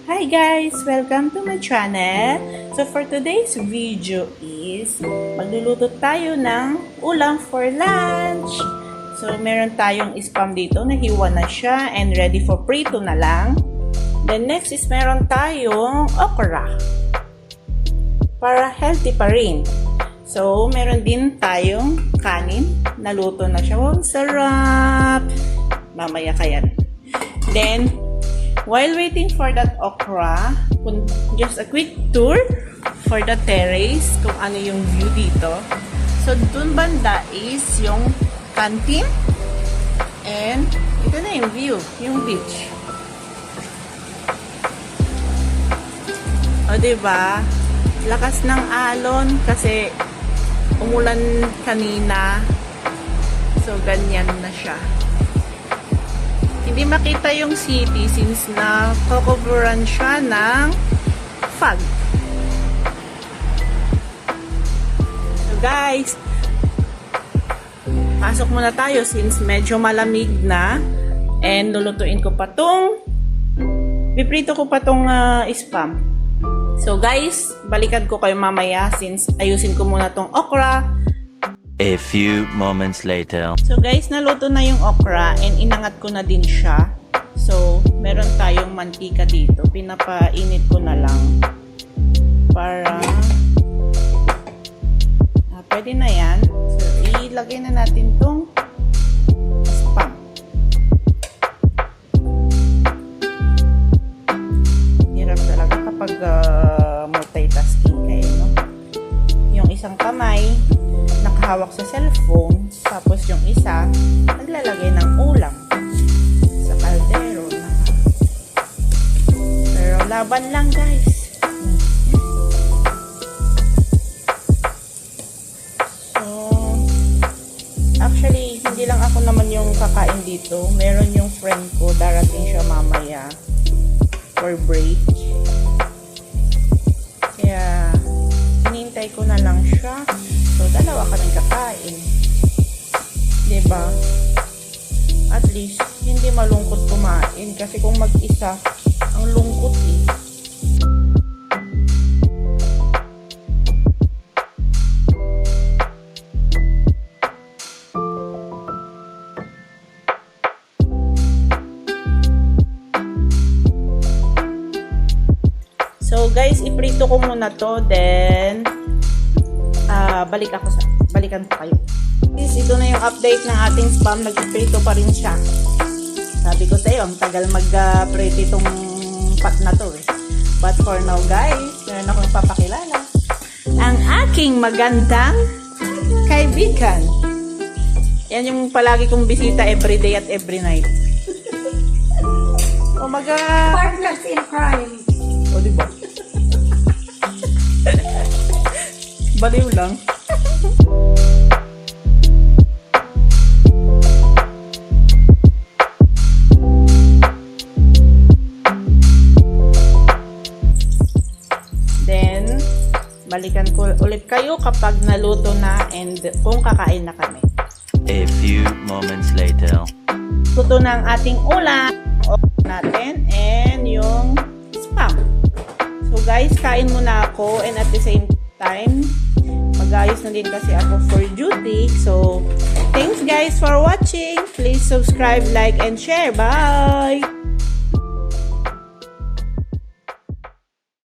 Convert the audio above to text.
Hi guys! Welcome to my channel. So for today's video is magluluto tayo ng ulam for lunch. So meron tayong spam dito, nahiwa na siya and ready for prito na lang. Then next is meron tayong okra para healthy pa rin. So meron din tayong kanin, naluto na siya. Wow, sarap! Mamaya kayan. Then while waiting for that okra, just a quick tour for the terrace, kung ano yung view dito. So, dun banda is yung canteen. And, ito na yung view, yung beach. O, diba? Lakas ng alon kasi umulan kanina. So, ganyan na siya. Hindi makita yung city since na-coveran siya ng fog. So guys, pasok muna tayo since medyo malamig na and lulutuin ko pa tong piprito ko pa tong spam. So guys, balikan ko kayo mamaya since ayusin ko muna tong okra. A few moments later. So guys, naluto na yung okra and inangat ko na din siya. So, meron tayong mantika dito. Pinapainit ko na lang para pwede na yan. So, ilagay na natin tong spam. Hirap talaga kapag multitasking kayo, no? Yung isang kamay nakahawak sa cellphone, tapos yung isa naglalagay ng ulam sa kaldero na. Pero laban lang guys. So actually hindi lang ako naman yung kakain dito, meron yung friend ko, darating siya mamaya for break, kaya hinihintay ko na lang siya. So, dalawa ka ng kakain. Diba? At least, hindi malungkot kumain. Kasi kung mag-isa, ang lungkot eh. So, guys, iprito ko muna to. Then, balikan ko kayo. Ito na yung update ng ating spam. Nag-prito pa rin siya. Sabi ko sa iyo, ang tagal mag-prito itong pot na to eh. But for now guys, meron akong papakilala. Ang aking magandang kaibigan. Yan yung palagi kong bisita everyday at every night. Oh my God! Partners in crime. O diba? Baliw lang. Then, balikan ko ulit kayo kapag naluto na and kung kakain na kami. A few moments later. Luto na ang ating ulam natin and yung spam. So guys, kain muna ako and at the same time, mag-ayos na din kasi ako for duty. So, thanks guys for watching. Please subscribe, like, and share. Bye!